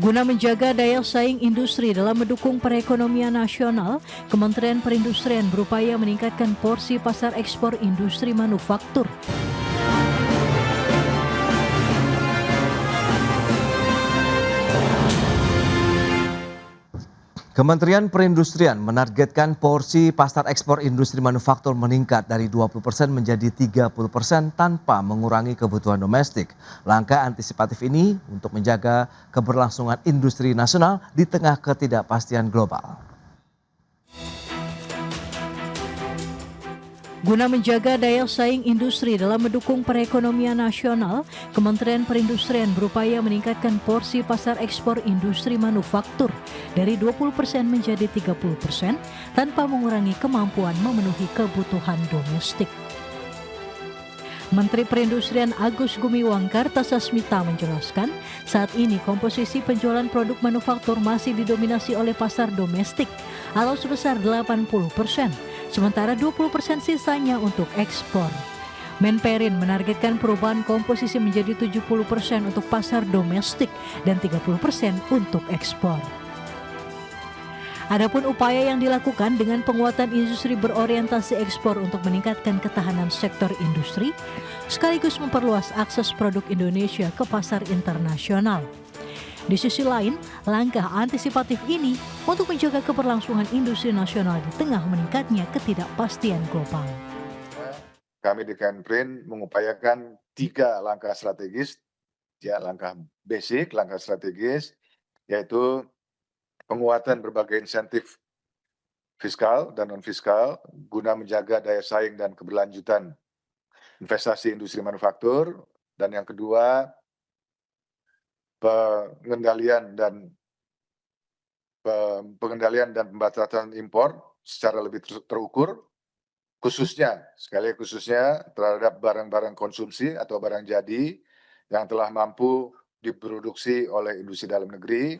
Guna menjaga daya saing industri dalam mendukung perekonomian nasional, Kementerian Perindustrian berupaya meningkatkan porsi pasar ekspor industri manufaktur. Kementerian Perindustrian menargetkan porsi pasar ekspor industri manufaktur meningkat dari 20% menjadi 30% tanpa mengurangi kebutuhan domestik. Langkah antisipatif ini untuk menjaga keberlangsungan industri nasional di tengah ketidakpastian global. Guna menjaga daya saing industri dalam mendukung perekonomian nasional, Kementerian Perindustrian berupaya meningkatkan porsi pasar ekspor industri manufaktur dari 20% menjadi 30% tanpa mengurangi kemampuan memenuhi kebutuhan domestik. Menteri Perindustrian Agus Gumiwang Kartasasmita menjelaskan, saat ini komposisi penjualan produk manufaktur masih didominasi oleh pasar domestik atau sebesar 80%. Sementara 20% sisanya untuk ekspor. Menperin menargetkan perubahan komposisi menjadi 70% untuk pasar domestik dan 30% untuk ekspor. Adapun upaya yang dilakukan dengan penguatan industri berorientasi ekspor untuk meningkatkan ketahanan sektor industri, sekaligus memperluas akses produk Indonesia ke pasar internasional. Di sisi lain, langkah antisipatif ini untuk menjaga keberlangsungan industri nasional di tengah meningkatnya ketidakpastian global. Kami di Kemenperin mengupayakan 3 langkah strategis, ya, langkah basic, langkah strategis, yaitu penguatan berbagai insentif fiskal dan non-fiskal guna menjaga daya saing dan keberlanjutan investasi industri manufaktur, dan yang kedua, pengendalian dan pembatasan impor secara lebih terukur, khususnya terhadap barang-barang konsumsi atau barang jadi yang telah mampu diproduksi oleh industri dalam negeri.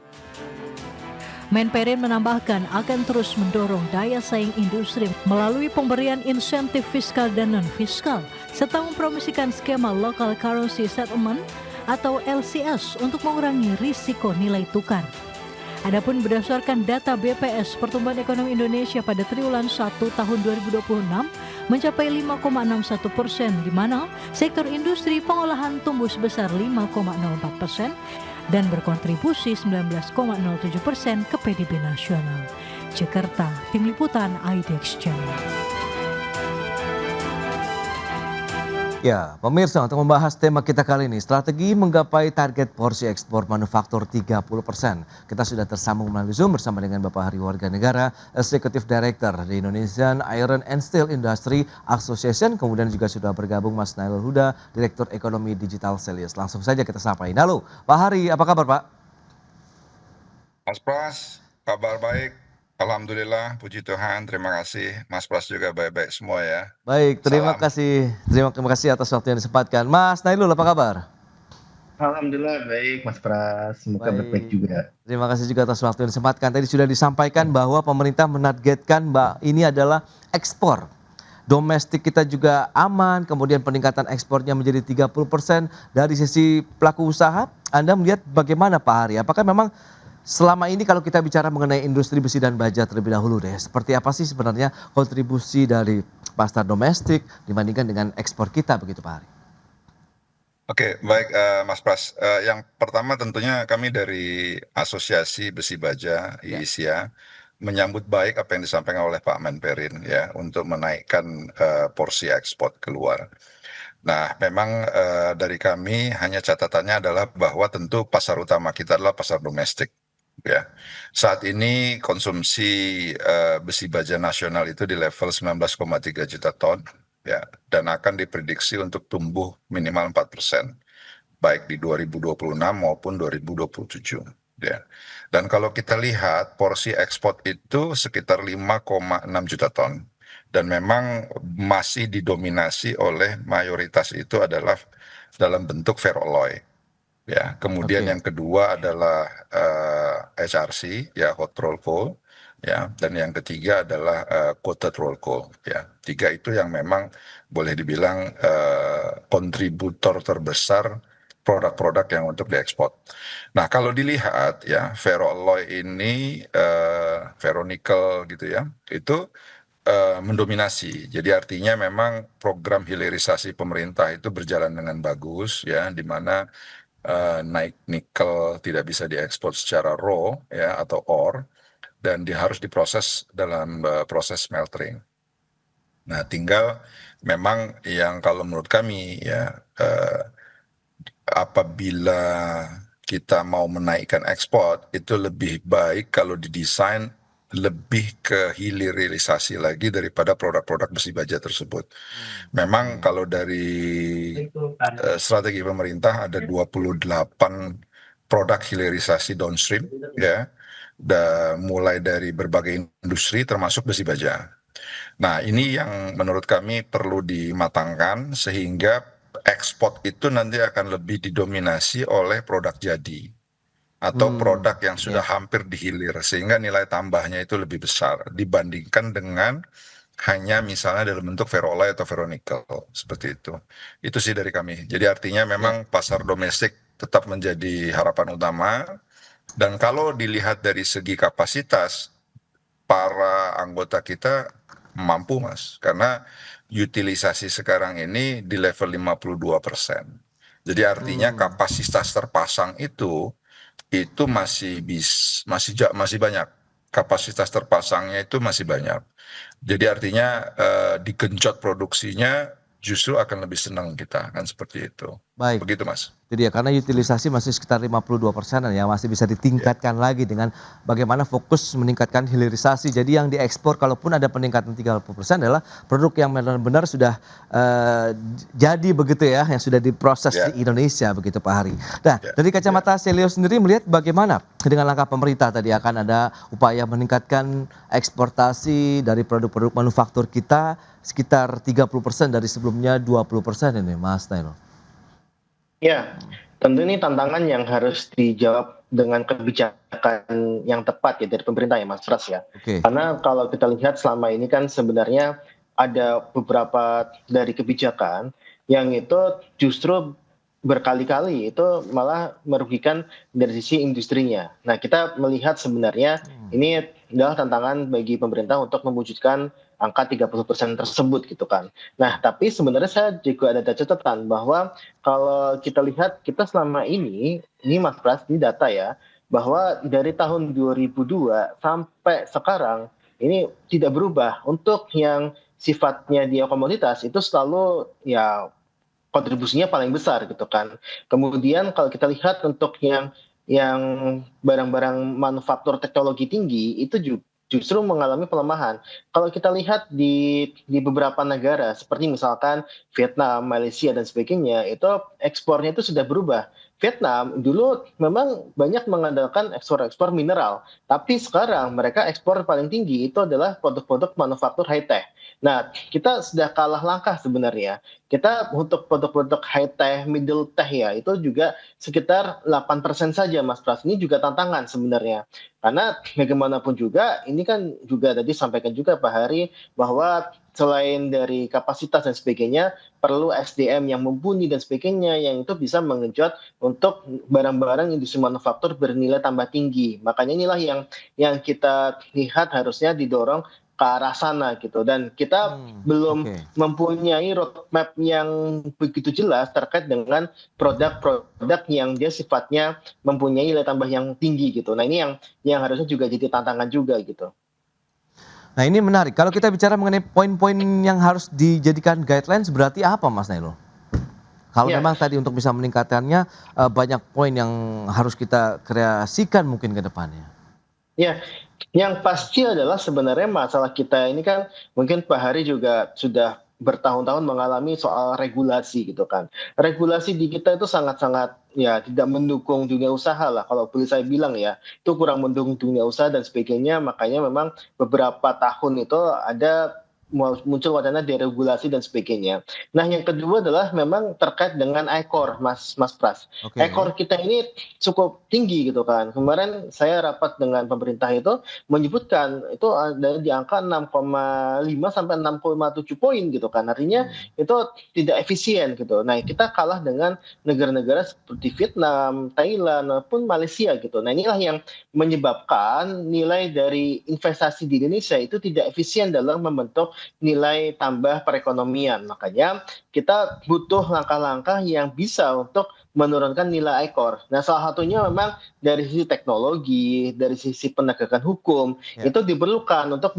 Menperin menambahkan akan terus mendorong daya saing industri melalui pemberian insentif fiskal dan non-fiskal, serta mempromosikan skema Local Currency Settlement atau LCS untuk mengurangi risiko nilai tukar. Adapun berdasarkan data BPS, pertumbuhan ekonomi Indonesia pada triwulan 1 tahun 2026 mencapai 5,61%, di mana sektor industri pengolahan tumbuh sebesar 5,04% dan berkontribusi 19,07% ke PDB nasional. Jakarta, Tim Liputan IDX Channel. Ya, pemirsa, untuk membahas tema kita kali ini, strategi menggapai target porsi ekspor manufaktur 30%. Kita sudah tersambung melalui Zoom bersama dengan Bapak Hari Warga Negara, Executive Director di Indonesian Iron and Steel Industry Association. Kemudian juga sudah bergabung Mas Nailul Huda, Direktur Ekonomi Digital Selius. Langsung saja kita sapain. Halo, Pak Hari, apa kabar Pak? Mas Pras, kabar baik. Alhamdulillah, puji Tuhan, terima kasih. Mas Pras juga baik-baik semua ya. Baik, terima Salam. kasih. Terima kasih atas waktu yang disempatkan. Mas Nailul, apa kabar? Alhamdulillah baik Mas Pras, semoga baik juga. Terima kasih juga atas waktu yang disempatkan. Tadi sudah disampaikan bahwa pemerintah menargetkan ini adalah ekspor. Domestik kita juga aman, kemudian peningkatan ekspornya menjadi 30%. Dari sisi pelaku usaha, Anda melihat bagaimana Pak Hari? Apakah memang selama ini kalau kita bicara mengenai industri besi dan baja terlebih dahulu deh, seperti apa sih sebenarnya kontribusi dari pasar domestik dibandingkan dengan ekspor kita begitu Pak Hari? Oke, baik Mas Pras. Yang pertama tentunya kami dari Asosiasi Besi Baja IISIA menyambut baik apa yang disampaikan oleh Pak Menperin ya untuk menaikkan porsi ekspor keluar. Nah, memang dari kami hanya catatannya adalah bahwa tentu pasar utama kita adalah pasar domestik. Ya, saat ini konsumsi besi baja nasional itu di level 19,3 juta ton, ya, dan akan diprediksi untuk tumbuh minimal 4%, baik di 2026 maupun 2027. Ya. Dan kalau kita lihat porsi ekspor itu sekitar 5,6 juta ton, dan memang masih didominasi oleh mayoritas itu adalah dalam bentuk ferroalloy. Ya, kemudian yang kedua adalah HRC, ya, hot roll coal, ya, dan yang ketiga adalah coated roll coal, ya. 3 itu yang memang boleh dibilang kontributor terbesar produk-produk yang untuk diekspor. Nah, kalau dilihat ya, ferroalloy ini, ferronikel gitu ya, itu mendominasi. Jadi artinya memang program hilirisasi pemerintah itu berjalan dengan bagus ya, di mana naik nikel tidak bisa diekspor secara raw ya atau ore, dan harus diproses dalam proses smeltering. Nah, tinggal memang yang kalau menurut kami ya, apabila kita mau menaikkan ekspor itu lebih baik kalau didesain lebih ke hilirisasi lagi daripada produk-produk besi baja tersebut. Memang kalau dari strategi pemerintah ada 28 produk hilirisasi downstream ya, mulai dari berbagai industri termasuk besi baja. Nah, ini yang menurut kami perlu dimatangkan sehingga ekspor itu nanti akan lebih didominasi oleh produk jadi atau produk yang sudah hampir dihilir sehingga nilai tambahnya itu lebih besar dibandingkan dengan hanya misalnya dalam bentuk ferroalloy atau ferronikel seperti itu. Itu sih dari kami. Jadi artinya memang pasar domestik tetap menjadi harapan utama, dan kalau dilihat dari segi kapasitas para anggota kita mampu Mas, karena utilisasi sekarang ini di level 52%. Jadi artinya kapasitas terpasang itu masih banyak. Kapasitas terpasangnya itu masih banyak. Jadi artinya digenjot produksinya justru akan lebih senang kita, kan seperti itu. Baik. Begitu Mas. Jadi ya, karena utilisasi masih sekitar 52% ya, masih bisa ditingkatkan lagi dengan bagaimana fokus meningkatkan hilirisasi. Jadi yang diekspor kalaupun ada peningkatan 30% adalah produk yang benar-benar sudah jadi begitu ya, yang sudah diproses di Indonesia begitu Pak Hari. Nah, dari kacamata Selio sendiri melihat bagaimana dengan langkah pemerintah tadi akan ada upaya meningkatkan eksportasi dari produk-produk manufaktur kita sekitar 30% dari sebelumnya 20% ini Mas Nailo. Ya, tentu ini tantangan yang harus dijawab dengan kebijakan yang tepat ya dari pemerintah ya Mas Pras ya. Karena kalau kita lihat selama ini kan sebenarnya ada beberapa dari kebijakan yang itu justru berkali-kali itu malah merugikan dari sisi industrinya. Nah, kita melihat sebenarnya ini adalah tantangan bagi pemerintah untuk mewujudkan angka 30% tersebut gitu kan. Nah, tapi sebenarnya saya juga ada catatan bahwa kalau kita lihat kita selama ini Mas Pras, ini data ya, bahwa dari tahun 2002 sampai sekarang ini tidak berubah. Untuk yang sifatnya dia komoditas itu selalu ya kontribusinya paling besar gitu kan. Kemudian kalau kita lihat untuk yang barang-barang manufaktur teknologi tinggi itu justru mengalami pelemahan. Kalau kita lihat di beberapa negara seperti misalkan Vietnam, Malaysia dan sebagainya, itu ekspornya itu sudah berubah. Vietnam dulu memang banyak mengandalkan ekspor mineral, tapi sekarang mereka ekspor paling tinggi itu adalah produk-produk manufaktur high tech. Nah, kita sudah kalah langkah sebenarnya. Kita untuk produk-produk high tech, middle tech ya, itu juga sekitar 8% saja Mas Pras. Ini juga tantangan sebenarnya. Karena bagaimanapun juga, ini kan juga tadi sampaikan juga Pak Hari, bahwa selain dari kapasitas dan sebagainya, perlu SDM yang mumpuni dan sebagainya, yang itu bisa mengejut untuk barang-barang industri manufaktur bernilai tambah tinggi. Makanya inilah yang kita lihat harusnya didorong ke arah sana gitu, dan kita belum mempunyai roadmap yang begitu jelas terkait dengan produk-produk yang dia sifatnya mempunyai nilai tambah yang tinggi gitu. Nah, ini yang harusnya juga jadi tantangan juga gitu. Nah, ini menarik. Kalau kita bicara mengenai poin-poin yang harus dijadikan guidelines berarti apa Mas Nailo? Kalau memang tadi untuk bisa meningkatkannya banyak poin yang harus kita kreasikan mungkin ke depannya. Ya, yang pasti adalah sebenarnya masalah kita ini kan mungkin Pak Hari juga sudah bertahun-tahun mengalami soal regulasi gitu kan. Regulasi di kita itu sangat-sangat ya tidak mendukung dunia usaha lah kalau boleh saya bilang ya. Itu kurang mendukung dunia usaha dan sebagainya, makanya memang beberapa tahun itu ada muncul wacana deregulasi dan sebagainya. Nah, yang kedua adalah memang terkait dengan ekor, Mas Pras. Ekor kita ini cukup tinggi gitu kan. Kemarin saya rapat dengan pemerintah itu menyebutkan itu ada di angka 6,5 sampai 6,7 poin gitu kan. Artinya itu tidak efisien gitu. Nah, kita kalah dengan negara-negara seperti Vietnam, Thailand, maupun Malaysia gitu. Nah, inilah yang menyebabkan nilai dari investasi di Indonesia itu tidak efisien dalam membentuk nilai tambah perekonomian. Makanya kita butuh langkah-langkah yang bisa untuk menurunkan nilai ekor. Nah, salah satunya memang dari sisi teknologi, dari sisi penegakan hukum, itu diperlukan untuk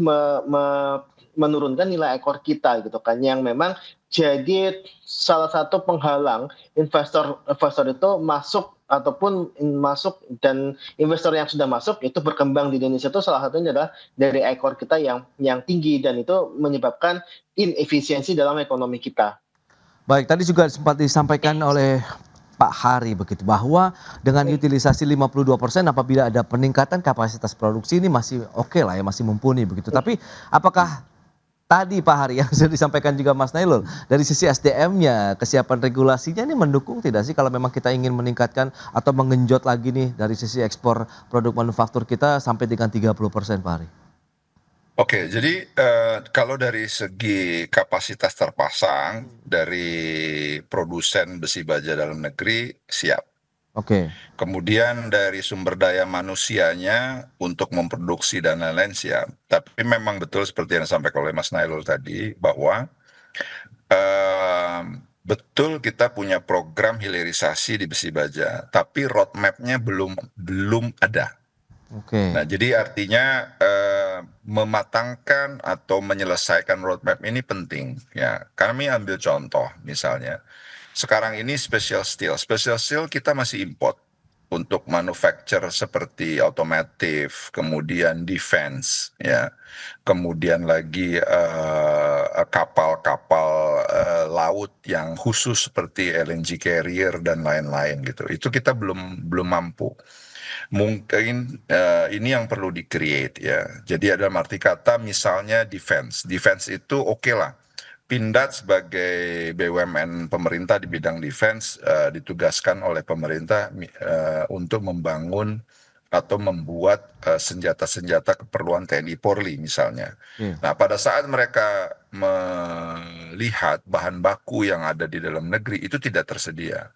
menurunkan nilai ekor kita gitu kan, yang memang jadi salah satu penghalang investor itu masuk ataupun masuk, dan investor yang sudah masuk itu berkembang di Indonesia itu salah satunya adalah dari ekor kita yang tinggi, dan itu menyebabkan inefisiensi dalam ekonomi kita. Baik, tadi juga sempat disampaikan oleh Pak Hari begitu bahwa dengan utilisasi 52% apabila ada peningkatan kapasitas produksi ini masih oke lah ya, masih mumpuni begitu. Tapi apakah tadi Pak Hari yang sudah disampaikan juga Mas Nailul, dari sisi SDM-nya, kesiapan regulasinya ini mendukung tidak sih kalau memang kita ingin meningkatkan atau mengenjot lagi nih dari sisi ekspor produk manufaktur kita sampai dengan 30% Pak Hari? Oke, jadi kalau dari segi kapasitas terpasang dari produsen besi baja dalam negeri siap. Oke. Kemudian dari sumber daya manusianya untuk memproduksi dan lain-lain siap. Tapi memang betul seperti yang disampaikan oleh Mas Nailul tadi bahwa betul kita punya program hilirisasi di besi baja, tapi roadmap-nya belum ada. Oke. Nah, jadi artinya mematangkan atau menyelesaikan roadmap ini penting. Ya, kami ambil contoh misalnya, sekarang ini special steel kita masih import untuk manufacture seperti otomotif, kemudian defense, ya, kemudian lagi kapal-kapal laut yang khusus seperti LNG carrier dan lain-lain gitu. Itu kita belum mampu. Mungkin ini yang perlu di-create ya. Jadi dalam arti kata misalnya defense itu oke lah. Pindad sebagai BUMN pemerintah di bidang defense ditugaskan oleh pemerintah untuk membangun atau membuat senjata-senjata keperluan TNI Polri misalnya. Nah, pada saat mereka melihat bahan baku yang ada di dalam negeri itu tidak tersedia.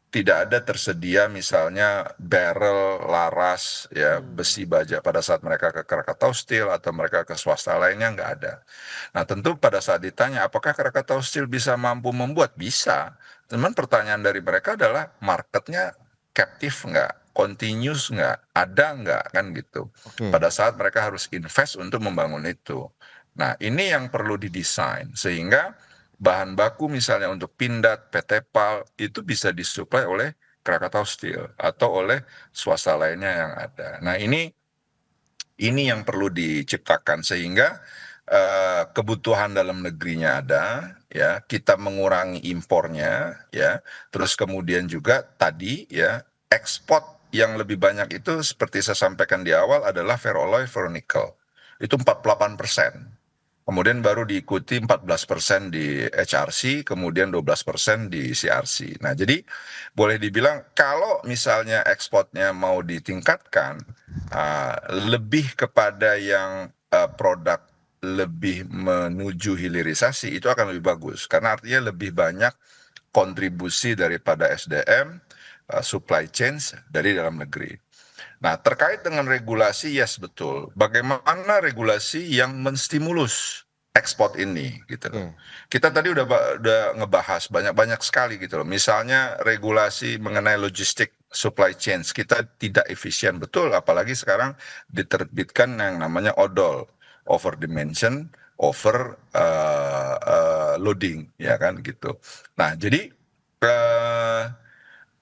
Tidak ada tersedia misalnya barrel laras ya besi baja pada saat mereka ke Krakatau Steel atau mereka ke swasta lainnya nggak ada. Nah, tentu pada saat ditanya apakah Krakatau Steel bisa mampu membuat, bisa. Cuman pertanyaan dari mereka adalah marketnya captive nggak, continuous nggak, ada nggak, kan gitu. Pada saat mereka harus invest untuk membangun itu. Nah, ini yang perlu didesain sehingga bahan baku misalnya untuk Pindad, PT PAL itu bisa disuplai oleh Krakatau Steel atau oleh swasta lainnya yang ada. Nah, ini yang perlu diciptakan sehingga kebutuhan dalam negerinya ada, ya, kita mengurangi impornya, ya, terus kemudian juga tadi ya ekspor yang lebih banyak itu seperti saya sampaikan di awal adalah ferroalloy, ferronickel, itu 48%. Kemudian baru diikuti 14% di HRC, kemudian 12% di CRC. Nah, jadi boleh dibilang kalau misalnya ekspornya mau ditingkatkan, lebih kepada yang produk lebih menuju hilirisasi itu akan lebih bagus. Karena artinya lebih banyak kontribusi daripada SDM, supply chain dari dalam negeri. Nah, terkait dengan regulasi, yes betul. Bagaimana regulasi yang menstimulus ekspor ini, gitu loh. Kita tadi udah ngebahas banyak sekali gitu loh. Misalnya regulasi mengenai logistik supply chain kita tidak efisien betul, apalagi sekarang diterbitkan yang namanya ODOL, over dimension, over loading, ya kan gitu. Nah, jadi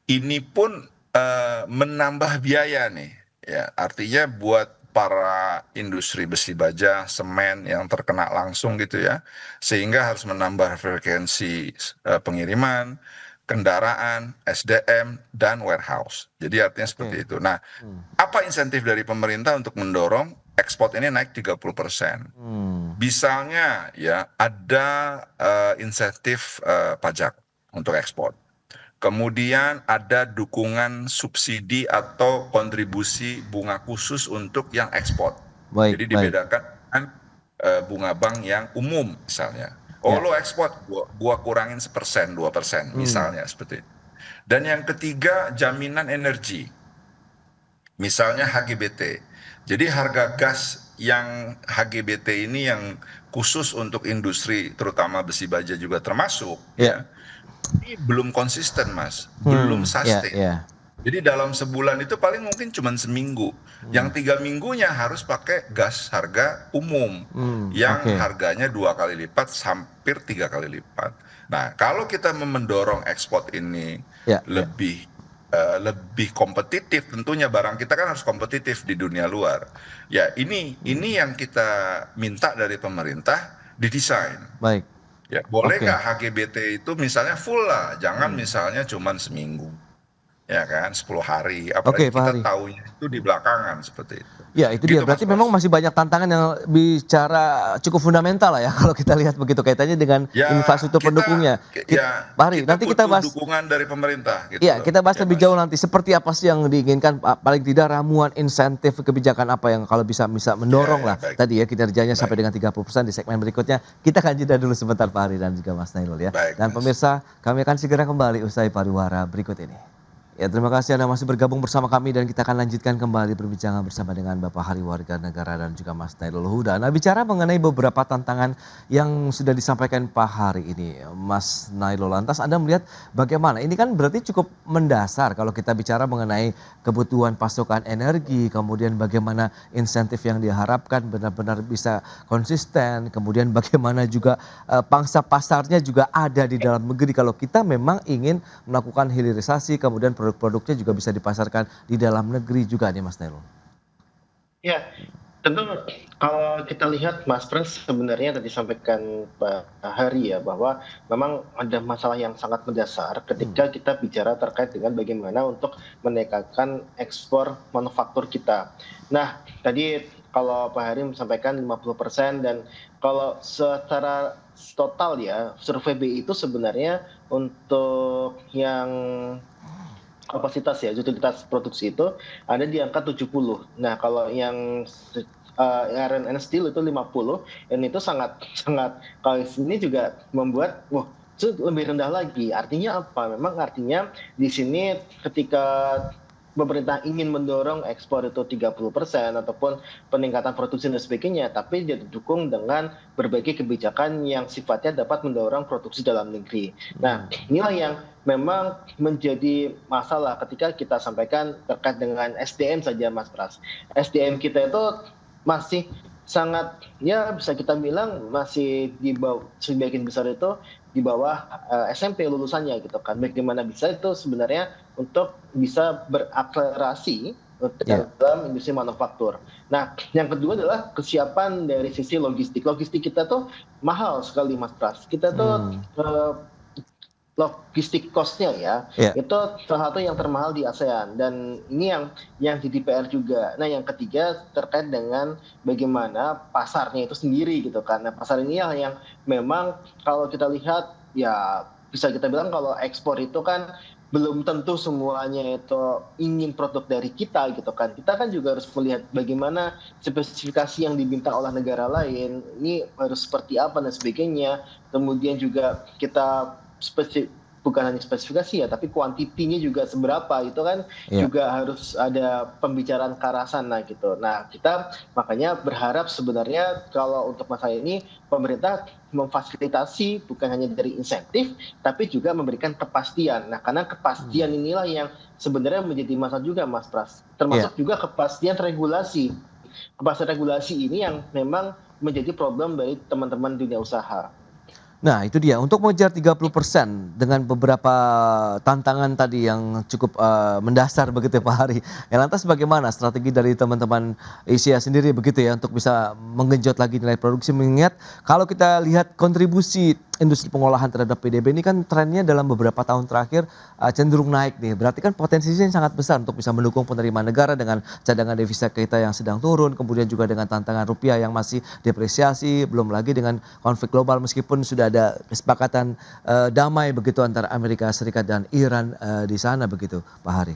ini pun menambah biaya nih, ya, artinya buat para industri besi baja, semen yang terkena langsung gitu ya, sehingga harus menambah frekuensi pengiriman, kendaraan, SDM, dan warehouse. Jadi artinya seperti itu. Nah, apa insentif dari pemerintah untuk mendorong ekspor ini naik 30%. Misalnya ya ada insentif pajak untuk ekspor. Kemudian ada dukungan subsidi atau kontribusi bunga khusus untuk yang ekspor. Jadi dibedakan dengan bunga bank yang umum misalnya. Oh lo ekspor, gua kurangin 1%, 2% misalnya seperti itu. Dan yang ketiga jaminan energi. Misalnya HGBT. Jadi harga gas yang HGBT ini yang khusus untuk industri terutama besi baja juga termasuk ya. Ini belum konsisten Mas, belum sustain. Jadi dalam sebulan itu paling mungkin cuma seminggu. Yang 3 minggunya harus pakai gas harga umum yang harganya 2 kali lipat, hampir 3 kali lipat. Nah kalau kita mendorong ekspor ini lebih kompetitif, tentunya barang kita kan harus kompetitif di dunia luar. Ya ini yang kita minta dari pemerintah didesain. Ya bolehkah HGBT itu misalnya full lah, jangan misalnya cuma seminggu. Ya kan 10 hari, apalagi kita tahunya itu di belakangan seperti itu. Ya itu dia, berarti memang masih banyak tantangan yang bicara cukup fundamental lah ya kalau kita lihat begitu kaitannya dengan infrastruktur pendukungnya. Pak Hari, nanti kita bahas dukungan dari pemerintah. Gitu ya kita bahas lebih jauh nanti seperti apa sih yang diinginkan, paling tidak ramuan insentif kebijakan apa yang kalau bisa mendorong lah tadi ya kinerjanya sampai dengan 30% di segmen berikutnya. Kita akan jeda dulu sebentar Pak Hari dan juga Mas Nailul ya. Dan pemirsa, kami akan segera kembali usai pariwara berikut ini. Ya terima kasih Anda masih bergabung bersama kami dan kita akan lanjutkan kembali perbincangan bersama dengan Bapak Hari Warga Negara dan juga Mas Nailul Huda. Nah bicara mengenai beberapa tantangan yang sudah disampaikan Pak Hari ini, Mas Nailul, lantas Anda melihat bagaimana? Ini kan berarti cukup mendasar kalau kita bicara mengenai kebutuhan pasokan energi, kemudian bagaimana insentif yang diharapkan benar-benar bisa konsisten, kemudian bagaimana juga pangsa pasarnya juga ada di dalam negeri kalau kita memang ingin melakukan hilirisasi, kemudian produk-produknya juga bisa dipasarkan di dalam negeri juga nih Mas Nailul. Ya, tentu kalau kita lihat Mas Pras sebenarnya tadi sampaikan Pak Hari ya bahwa memang ada masalah yang sangat mendasar ketika kita bicara terkait dengan bagaimana untuk meningkatkan ekspor manufaktur kita. Nah, tadi kalau Pak Hari sampaikan 50% dan kalau secara total ya survei BI itu sebenarnya untuk yang kapasitas ya, utilitas produksi itu ada di angka 70. Nah, kalau yang iron and steel itu 50 dan itu sangat kalau ini juga membuat itu lebih rendah lagi. Artinya apa? Memang artinya di sini ketika pemerintah ingin mendorong ekspor itu 30% ataupun peningkatan produksi dan sebagainya, tapi dia didukung dengan berbagai kebijakan yang sifatnya dapat mendorong produksi dalam negeri. Nah, inilah yang memang menjadi masalah ketika kita sampaikan terkait dengan SDM saja Mas Pras. SDM kita itu masih sangat ya bisa kita bilang masih di bawah, sebagian besar itu di bawah SMP lulusannya gitu kan. Bagaimana bisa itu sebenarnya untuk bisa berakselerasi dalam industri manufaktur. Nah, yang kedua adalah kesiapan dari sisi logistik. Logistik kita tuh mahal sekali Mas Pras. Kita tuh logistik cost-nya ya, itu salah satu yang termahal di ASEAN dan ini yang jadi PR juga. Nah yang ketiga terkait dengan bagaimana pasarnya itu sendiri gitu kan. Nah pasar ini yang memang kalau kita lihat ya bisa kita bilang kalau ekspor itu kan belum tentu semuanya itu ingin produk dari kita gitu kan. Kita kan juga harus melihat bagaimana spesifikasi yang diminta oleh negara lain, ini harus seperti apa dan sebagainya. Kemudian juga kita bukan hanya spesifikasi ya, tapi kuantitinya juga seberapa itu kan juga harus ada pembicaraan ke arah sana gitu. Nah kita makanya berharap sebenarnya kalau untuk masalah ini pemerintah memfasilitasi bukan hanya dari insentif, tapi juga memberikan kepastian. Nah karena kepastian inilah yang sebenarnya menjadi masalah juga Mas Pras, termasuk juga kepastian regulasi. Kepastian regulasi ini yang memang menjadi problem dari teman-teman dunia usaha. Nah itu dia, untuk mengejar 30% dengan beberapa tantangan tadi yang cukup mendasar begitu ya Pak Hari. Ya, lantas bagaimana strategi dari teman-teman Asia sendiri begitu ya untuk bisa menggenjot lagi nilai produksi, mengingat kalau kita lihat kontribusi industri pengolahan terhadap PDB ini kan trennya dalam beberapa tahun terakhir cenderung naik nih. Berarti kan potensinya sangat besar untuk bisa mendukung penerimaan negara dengan cadangan devisa kita yang sedang turun, kemudian juga dengan tantangan rupiah yang masih depresiasi, belum lagi dengan konflik global meskipun sudah ada kesepakatan damai begitu antara Amerika Serikat dan Iran di sana begitu Pak Hari.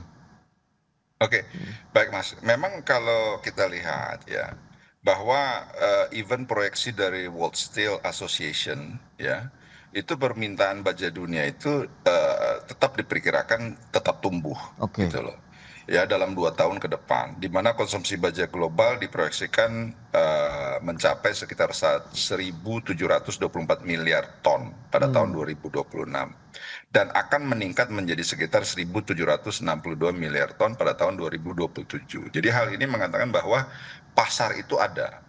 Oke, baik Mas. Memang kalau kita lihat ya bahwa even proyeksi dari World Steel Association ya itu permintaan baja dunia itu tetap diperkirakan tetap tumbuh gitu loh. Ya dalam 2 tahun ke depan, di mana konsumsi baja global diproyeksikan mencapai sekitar 1.724 miliar ton pada tahun 2026 dan akan meningkat menjadi sekitar 1.762 miliar ton pada tahun 2027. Jadi hal ini mengatakan bahwa pasar itu ada,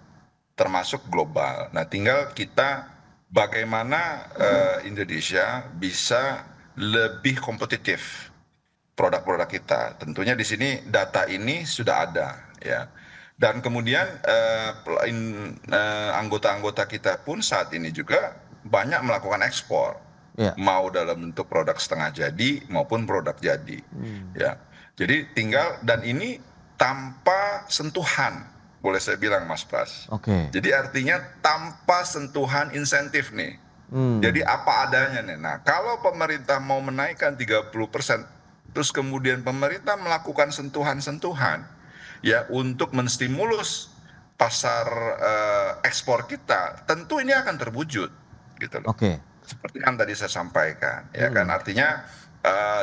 termasuk global. Nah, tinggal kita bagaimana Indonesia bisa lebih kompetitif produk-produk kita. Tentunya di sini data ini sudah ada ya. Dan kemudian anggota-anggota kita pun saat ini juga banyak melakukan ekspor. Mau dalam bentuk produk setengah jadi maupun produk jadi. Ya. Jadi tinggal, dan ini tanpa sentuhan, boleh saya bilang Mas Pras. Jadi artinya tanpa sentuhan insentif nih. Jadi apa adanya nih. Nah, kalau pemerintah mau menaikkan 30%, terus kemudian pemerintah melakukan sentuhan-sentuhan ya untuk menstimulus pasar ekspor kita, tentu ini akan terwujud gitu loh. Seperti yang tadi saya sampaikan ya kan, artinya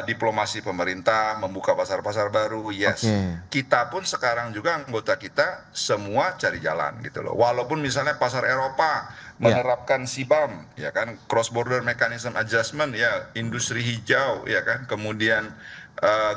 diplomasi pemerintah membuka pasar-pasar baru, yes. Kita pun sekarang juga anggota kita semua cari jalan gitu loh. Walaupun misalnya pasar Eropa menerapkan CBAM ya kan, cross border mechanism adjustment ya, industri hijau ya kan, kemudian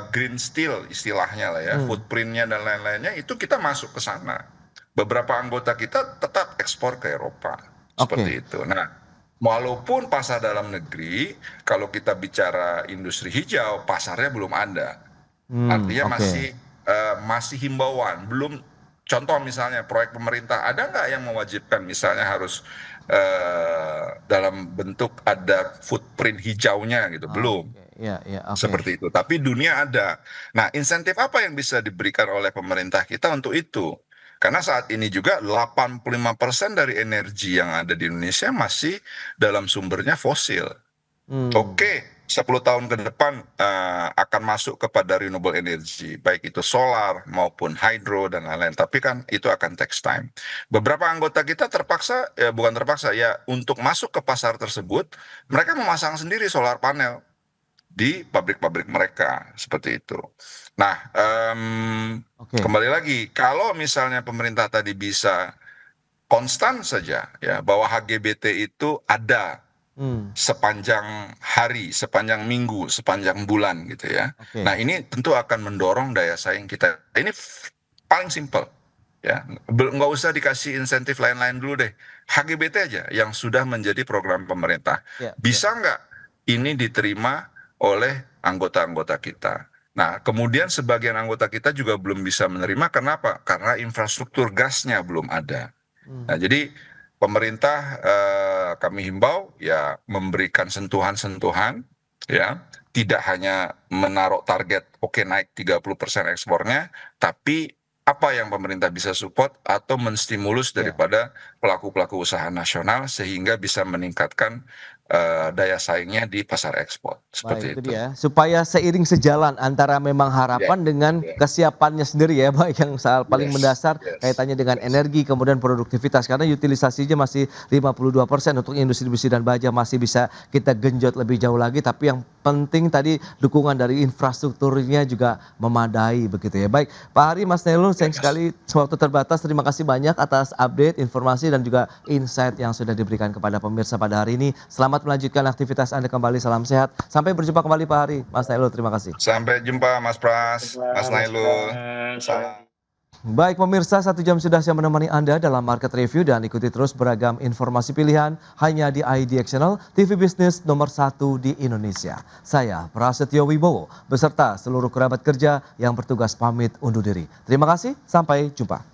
green steel istilahnya lah ya, footprintnya dan lain-lainnya, itu kita masuk ke sana. Beberapa anggota kita tetap ekspor ke Eropa seperti itu. Nah, walaupun pasar dalam negeri, kalau kita bicara industri hijau, pasarnya belum ada. Artinya masih himbauan. Belum, contoh misalnya proyek pemerintah, ada nggak yang mewajibkan misalnya harus dalam bentuk ada footprint hijaunya gitu? Belum. Seperti itu. Tapi dunia ada. Nah, insentif apa yang bisa diberikan oleh pemerintah kita untuk itu? Karena saat ini juga 85% dari energi yang ada di Indonesia masih dalam sumbernya fosil. 10 tahun ke depan akan masuk kepada renewable energy, baik itu solar maupun hydro dan lain-lain. Tapi kan itu akan takes time. Beberapa anggota kita terpaksa, bukan terpaksa ya, untuk masuk ke pasar tersebut, mereka memasang sendiri solar panel di pabrik-pabrik mereka, seperti itu. Nah, kembali lagi, kalau misalnya pemerintah tadi bisa konstan saja ya bahwa HGBT itu ada sepanjang hari, sepanjang minggu, sepanjang bulan gitu ya. Nah, ini tentu akan mendorong daya saing kita. Ini paling simple ya, nggak usah dikasih insentif lain-lain dulu deh. HGBT aja yang sudah menjadi program pemerintah. Bisa nggak ini diterima oleh anggota-anggota kita? Nah, kemudian sebagian anggota kita juga belum bisa menerima. Kenapa? Karena infrastruktur gasnya belum ada. Nah, jadi pemerintah kami himbau ya memberikan sentuhan-sentuhan ya, tidak hanya menaruh target naik 30% ekspornya, tapi apa yang pemerintah bisa support atau menstimulus daripada pelaku-pelaku usaha nasional sehingga bisa meningkatkan daya saingnya di pasar ekspor. Seperti itu. Dia, supaya seiring sejalan antara memang harapan dengan kesiapannya sendiri ya, baik yang paling mendasar kaitannya dengan energi, kemudian produktivitas, karena utilisasinya masih 52% untuk industri besi dan baja masih bisa kita genjot lebih jauh lagi, tapi yang penting tadi dukungan dari infrastrukturnya juga memadai begitu ya. Baik, Pak Hari, Mas Nailul, sayang sekali waktu terbatas, terima kasih banyak atas update, informasi dan juga insight yang sudah diberikan kepada pemirsa pada hari ini. Selamat melanjutkan aktivitas Anda kembali, salam sehat. Sampai berjumpa kembali Pak Hari. Mas Nailul, terima kasih. Sampai jumpa Mas Pras, Mas Nailul. Salam. Baik pemirsa, 1 jam sudah saya menemani Anda dalam Market Review dan ikuti terus beragam informasi pilihan hanya di IDX Channel, TV bisnis nomor 1 di Indonesia. Saya Prasetyo Wibowo beserta seluruh kerabat kerja yang bertugas pamit undur diri. Terima kasih, sampai jumpa.